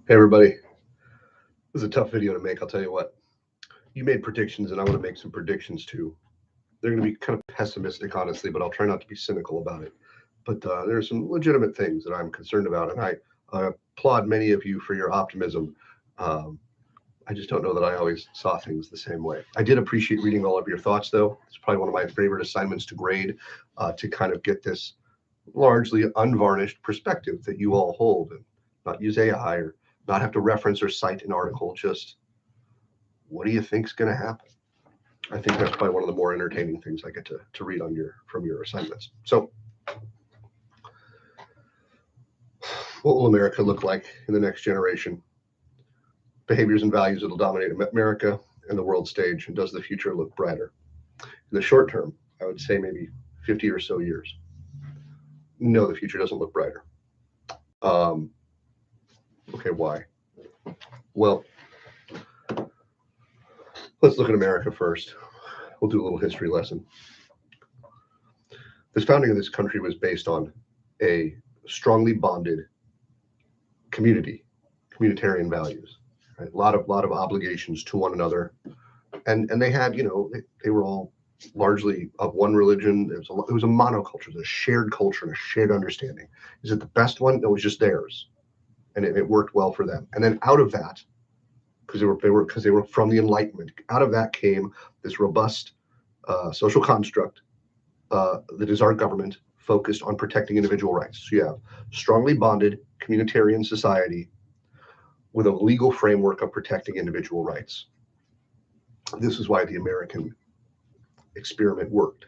Hey everybody, this is a tough video to make. I'll tell you what. You made predictions, and I want to make some predictions too. They're going to be kind of pessimistic, honestly, but I'll try not to be cynical about it. But there are some legitimate things that I'm concerned about, and I applaud many of you for your optimism. Um, I just don't know that I always saw things the same way. I did appreciate reading all of your thoughts, though. It's probably one of my favorite assignments to grade, to kind of get this largely unvarnished perspective that you all hold, and not use AI or not have to reference or cite an article. Just what do you think's going to happen? I think that's probably one of the more entertaining things I get to read on your from your assignments. So, what will America look like in the next generation? Behaviors and values that will dominate America and the world stage, and does the future look brighter? In the short term, I would say maybe 50 or so years. No, the future doesn't look brighter. Um, okay, why? Well, let's look at America first. We'll do a little history lesson. The founding of this country was based on a strongly bonded communitarian values. Right? A lot of obligations to one another, and they had, they were all largely of one religion. It was a monoculture, it was a shared culture and a shared understanding. Is it the best one? No, it was just theirs, and it worked well for them. And then out of that, because they were from the Enlightenment, out of that came this robust social construct that is our government, focused on protecting individual rights. So you have strongly bonded communitarian society with a legal framework of protecting individual rights. This is why the American experiment worked.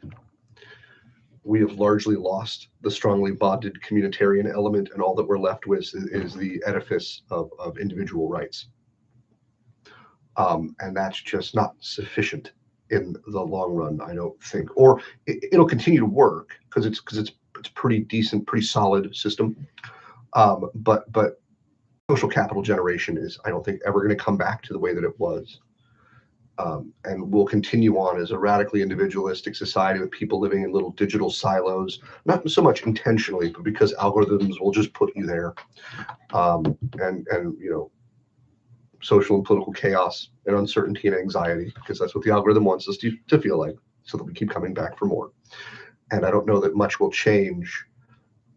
We have largely lost the strongly bonded communitarian element, and all that we're left with is the edifice of individual rights. And that's just not sufficient in the long run, I don't think. Or it'll continue to work because it's pretty decent, pretty solid system. But social capital generation is, I don't think, ever going to come back to the way that it was. And we'll continue on as a radically individualistic society with people living in little digital silos, not so much intentionally, but because algorithms will just put you there. And social and political chaos and uncertainty and anxiety, because that's what the algorithm wants us to feel like, so that we keep coming back for more. And I don't know that much will change,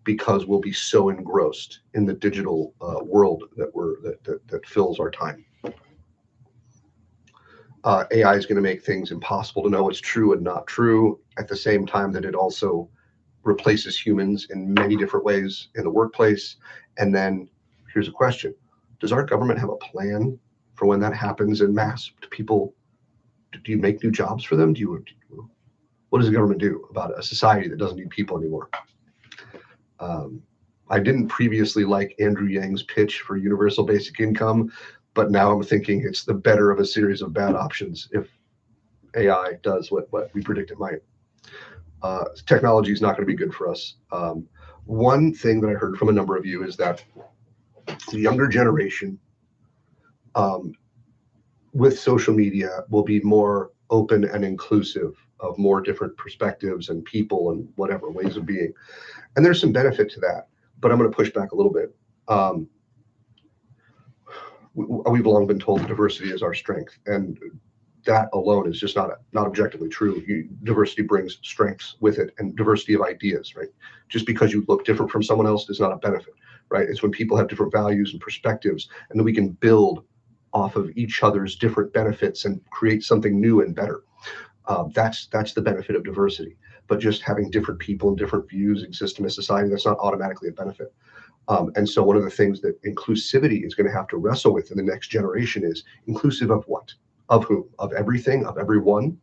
because we'll be so engrossed in the digital world that fills our time. AI is going to make things impossible to know what's true and not true, at the same time that it also replaces humans in many different ways in the workplace. And then here's a question: does our government have a plan for when that happens in mass? Do you make new jobs for them? What does the government do about a society that doesn't need people anymore? I didn't previously like Andrew Yang's pitch for universal basic income, but now I'm thinking it's the better of a series of bad options if AI does what we predict it might. Technology is not going to be good for us. One thing that I heard from a number of you is that the younger generation, with social media, will be more open and inclusive of more different perspectives and people and whatever ways of being. And there's some benefit to that, but I'm going to push back a little bit. We've long been told that diversity is our strength, and that alone is just not objectively true. Diversity brings strengths with it, and diversity of ideas, right? Just because you look different from someone else is not a benefit, right? It's when people have different values and perspectives, and then we can build off of each other's different benefits and create something new and better. That's the benefit of diversity. But just having different people and different views exist in a society, that's not automatically a benefit. And so one of the things that inclusivity is going to have to wrestle with in the next generation is inclusive of what? Of whom? Of everything? Of everyone?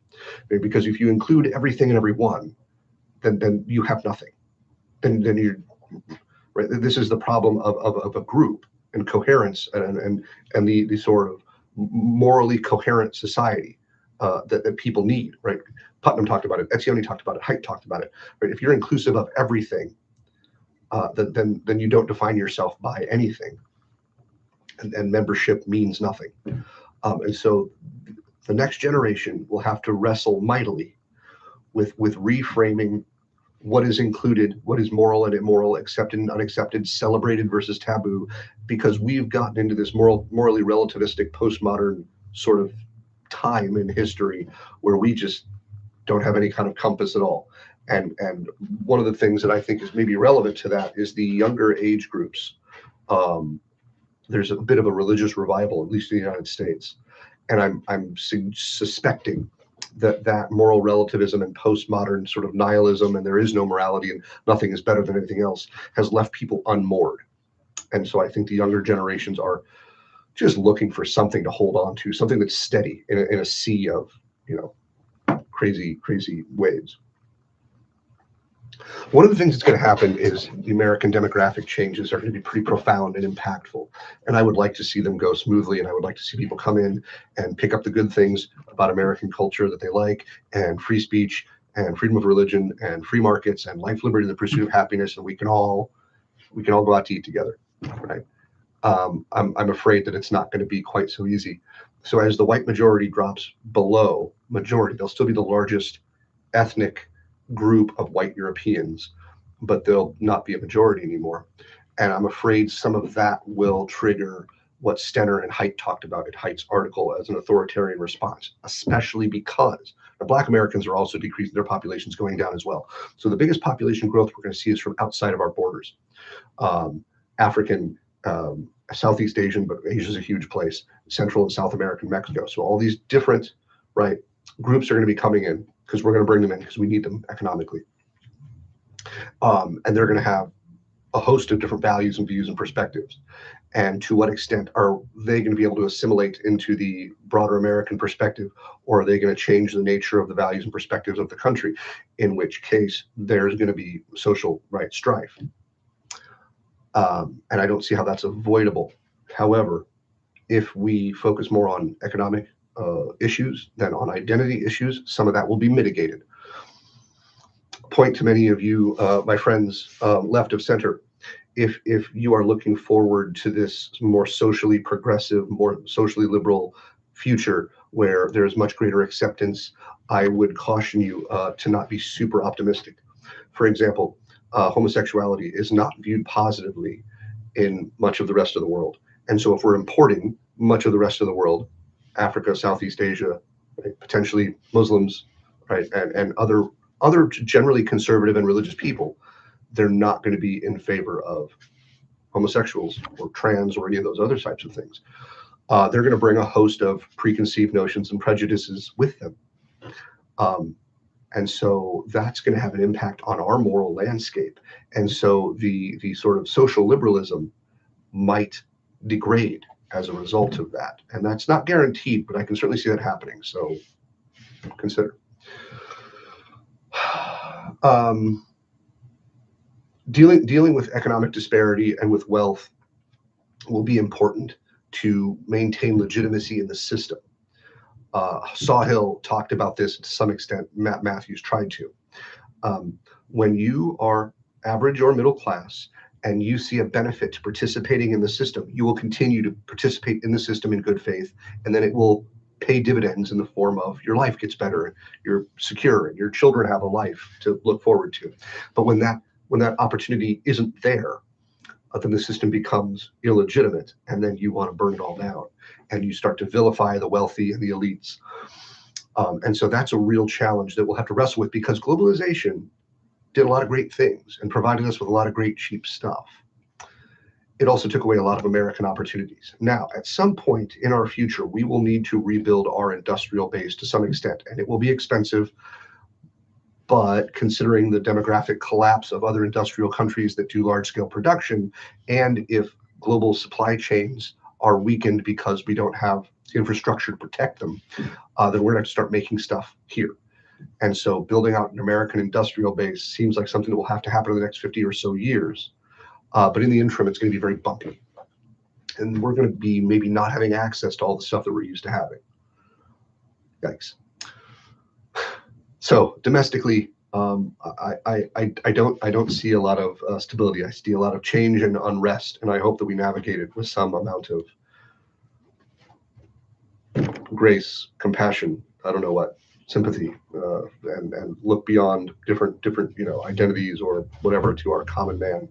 Because if you include everything and everyone, then you have nothing. Then you're right. This is the problem of a group and coherence and the sort of morally coherent society that people need, right? Putnam talked about it. Etzioni talked about it. Haidt talked about it. Right? If you're inclusive of everything, then you don't define yourself by anything, and membership means nothing. And so the next generation will have to wrestle mightily with reframing what is included, what is moral and immoral, accepted and unaccepted, celebrated versus taboo, because we've gotten into this morally relativistic postmodern sort of time in history where we just don't have any kind of compass at all. And one of the things that I think is maybe relevant to that is the younger age groups. There's a bit of a religious revival, at least in the United States, and I'm suspecting that moral relativism and postmodern sort of nihilism, and there is no morality and nothing is better than anything else, has left people unmoored. And so I think the younger generations are just looking for something to hold on to, something that's steady in a sea of, you know, crazy waves. One of the things that's going to happen is the American demographic changes are going to be pretty profound and impactful. And I would like to see them go smoothly. And I would like to see people come in and pick up the good things about American culture that they like, and free speech and freedom of religion and free markets and life, liberty, and the pursuit of happiness. And we can all go out to eat together, right? I'm afraid that it's not going to be quite so easy. So as the white majority drops below majority, they'll still be the largest ethnic group of white Europeans, but they'll not be a majority anymore. And I'm afraid some of that will trigger what Stenner and Haidt talked about in Haidt's article as an authoritarian response, especially because the Black Americans are also decreasing, their populations going down as well. So the biggest population growth we're going to see is from outside of our borders. African, Southeast Asian, but Asia is a huge place, Central and South American, Mexico. So all these different, right, groups are going to be coming in because we're going to bring them in because we need them economically. And they're going to have a host of different values and views and perspectives. And to what extent are they going to be able to assimilate into the broader American perspective, or are they going to change the nature of the values and perspectives of the country, in which case there's going to be social strife. And I don't see how that's avoidable. However, if we focus more on economic issues than on identity issues, some of that will be mitigated. Point to many of you, my friends, left of center, if you are looking forward to this more socially progressive, more socially liberal future where there's much greater acceptance, I would caution you to not be super optimistic. For example, homosexuality is not viewed positively in much of the rest of the world. And so if we're importing much of the rest of the world, Africa, Southeast Asia, right, potentially Muslims, right, and other generally conservative and religious people, they're not going to be in favor of homosexuals or trans or any of those other types of things. They're going to bring a host of preconceived notions and prejudices with them. And so that's going to have an impact on our moral landscape. And so the sort of social liberalism might degrade as a result of that. And that's not guaranteed, but I can certainly see that happening. So consider. Dealing with economic disparity and with wealth will be important to maintain legitimacy in the system. Sawhill talked about this to some extent. Matt Matthews tried to. When you are average or middle class and you see a benefit to participating in the system, you will continue to participate in the system in good faith, and then it will pay dividends in the form of your life gets better, and you're secure, and your children have a life to look forward to. But when that opportunity isn't there, then the system becomes illegitimate, and then you want to burn it all down, and you start to vilify the wealthy and the elites. And so that's a real challenge that we'll have to wrestle with, because globalization did a lot of great things and provided us with a lot of great cheap stuff. It also took away a lot of American opportunities. Now, at some point in our future, we will need to rebuild our industrial base to some extent, and it will be expensive. But considering the demographic collapse of other industrial countries that do large-scale production, and if global supply chains are weakened because we don't have the infrastructure to protect them, then we're going to have to start making stuff here. And so building out an American industrial base seems like something that will have to happen in the next 50 or so years. But in the interim, it's going to be very bumpy. And we're going to be maybe not having access to all the stuff that we're used to having. Yikes. So domestically, I don't see a lot of stability. I see a lot of change and unrest, and I hope that we navigate it with some amount of grace, compassion. I don't know what. sympathy, and look beyond different identities or whatever to our common man,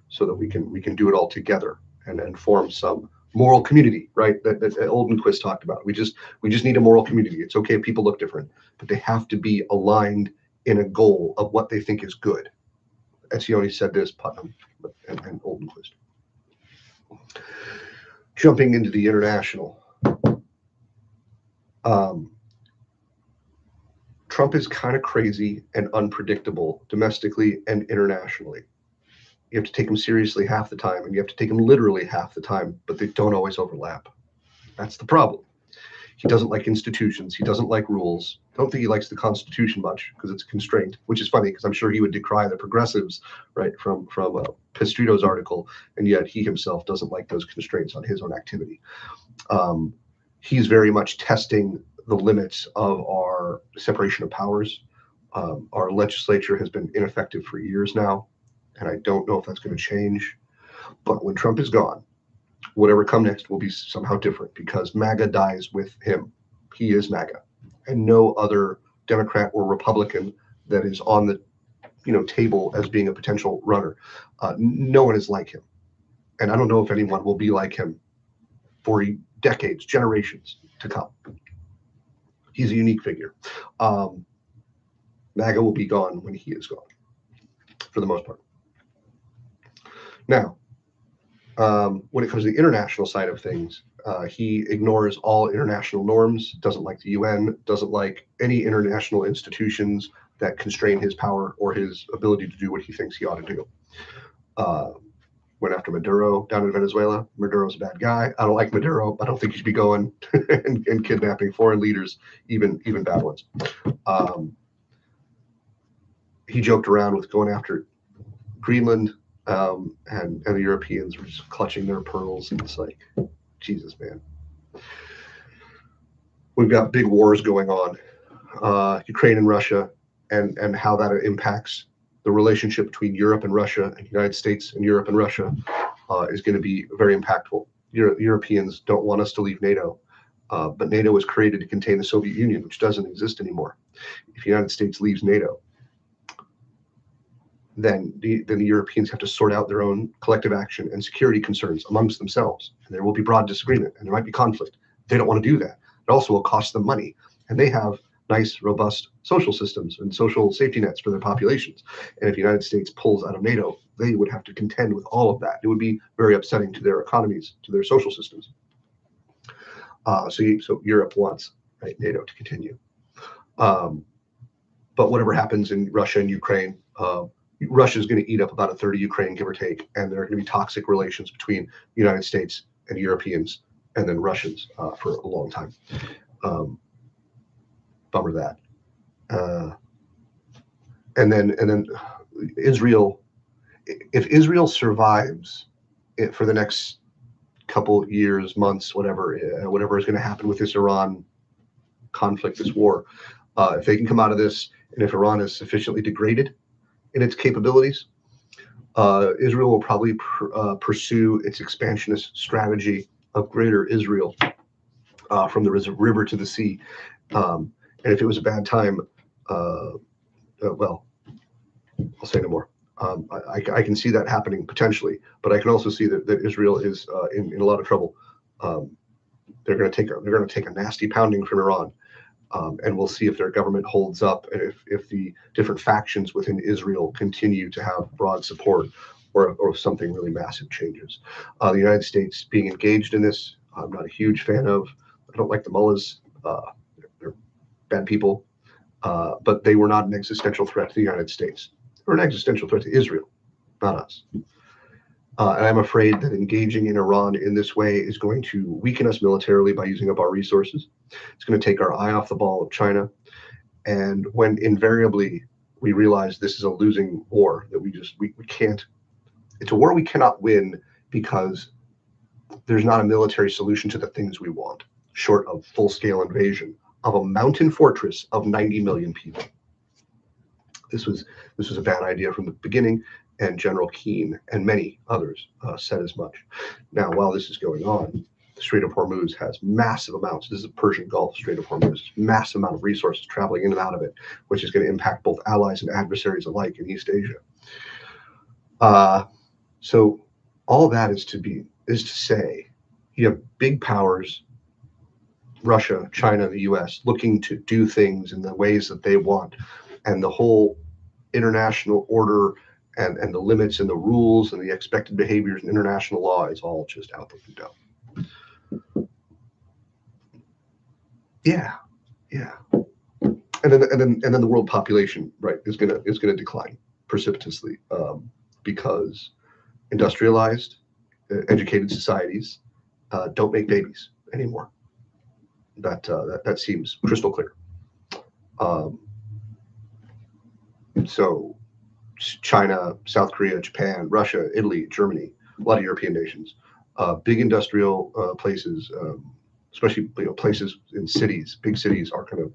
so that we can do it all together and form some moral community, right? That Oldenquist talked about. We just need a moral community. It's okay if people look different, but they have to be aligned in a goal of what they think is good. Etzioni said this, Putnam and Oldenquist. Jumping into the international. Trump is kind of crazy and unpredictable domestically and internationally. You have to take him seriously half the time, and you have to take him literally half the time, but they don't always overlap. That's the problem. He doesn't like institutions. He doesn't like rules. I don't think he likes the Constitution much because it's a constraint, which is funny because I'm sure he would decry the progressives, right, from Pestrito's article, and yet he himself doesn't like those constraints on his own activity. He's very much testing the limits of our separation of powers. Our legislature has been ineffective for years now, and I don't know if that's going to change. But when Trump is gone, whatever come next will be somehow different because MAGA dies with him. He is MAGA, and no other Democrat or Republican that is on the table as being a potential runner. No one is like him, and I don't know if anyone will be like him for decades, generations to come. He's a unique figure. MAGA will be gone when he is gone, for the most part. Now, when it comes to the international side of things, he ignores all international norms, doesn't like the UN, doesn't like any international institutions that constrain his power or his ability to do what he thinks he ought to do. Went after Maduro down in Venezuela. Maduro's a bad guy. I don't like Maduro. I don't think he should be going and kidnapping foreign leaders, even bad ones. He joked around with going after Greenland, and the Europeans were just clutching their pearls, and it's like, Jesus, man. We've got big wars going on, Ukraine and Russia, and how that impacts the relationship between Europe and Russia, and the United States and Europe and Russia, is going to be very impactful. Europeans don't want us to leave NATO, but NATO was created to contain the Soviet Union, which doesn't exist anymore. If the United States leaves NATO, then the Europeans have to sort out their own collective action and security concerns amongst themselves. And there will be broad disagreement, and there might be conflict. They don't want to do that. It also will cost them money. And they have nice, robust social systems and social safety nets for their populations. And if the United States pulls out of NATO, they would have to contend with all of that. It would be very upsetting to their economies, to their social systems. So Europe wants, right, NATO to continue. But whatever happens in Russia and Ukraine, Russia is going to eat up about a third of Ukraine, give or take, and there are going to be toxic relations between the United States and Europeans, and then Russians for a long time. Bummer that. And then Israel. If Israel survives it for the next couple years, months, whatever is going to happen with this Iran conflict, this war, if they can come out of this, and if Iran is sufficiently degraded in its capabilities, Israel will probably pursue its expansionist strategy of greater Israel, from the river to the sea. And if it was a bad time, well, I'll say no more. I can see that happening potentially, but I can also see that Israel is in a lot of trouble. They're going to take a nasty pounding from Iran. And we'll see if their government holds up, and if the different factions within Israel continue to have broad support, or something really massive changes. The United States being engaged in this, I'm not a huge fan of. I don't like the mullahs. They're bad people, but they were not an existential threat to the United States. They were an existential threat to Israel, not us. And I'm afraid that engaging in Iran in this way is going to weaken us militarily by using up our resources. It's going to take our eye off the ball of China. And when invariably we realize this is a losing war, that we can't, it's a war we cannot win because there's not a military solution to the things we want, short of full-scale invasion of a mountain fortress of 90 million people. This was a bad idea from the beginning. And General Keane and many others said as much. Now, while this is going on, The Strait of Hormuz has massive amounts. This is the Persian Gulf, Strait of Hormuz, massive amount of resources traveling in and out of it, which is going to impact both allies and adversaries alike in East Asia. So all that is to say, you have big powers, Russia, China, the U.S., looking to do things in the ways that they want, and the whole international order and the limits and the rules and the expected behaviors in international law is all just out the window. Yeah, yeah. And then the world population, right, is gonna decline precipitously, because industrialized, educated societies don't make babies anymore. That seems crystal clear. So China, South Korea, Japan, Russia, Italy, Germany, a lot of European nations, big industrial places, especially places in cities, big cities are going to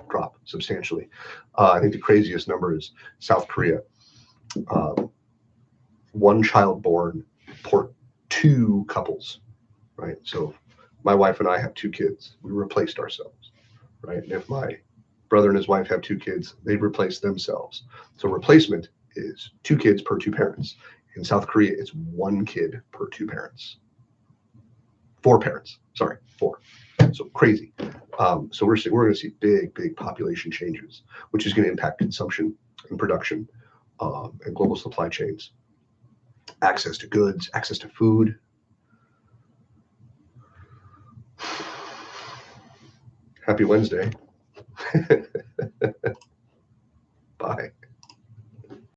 drop substantially. I think the craziest number is South Korea. One child born per 2 couples, right? So my wife and I have 2 kids. We replaced ourselves, right? And if my brother and his wife have 2 kids, they replace themselves. So replacement is 2 kids per 2 parents. In South Korea, it's 1 kid per 2 parents. 4 parents, sorry, 4. So crazy. So we're going to see big population changes, which is going to impact consumption and production, and global supply chains, access to goods, access to food. Happy Wednesday. Bye.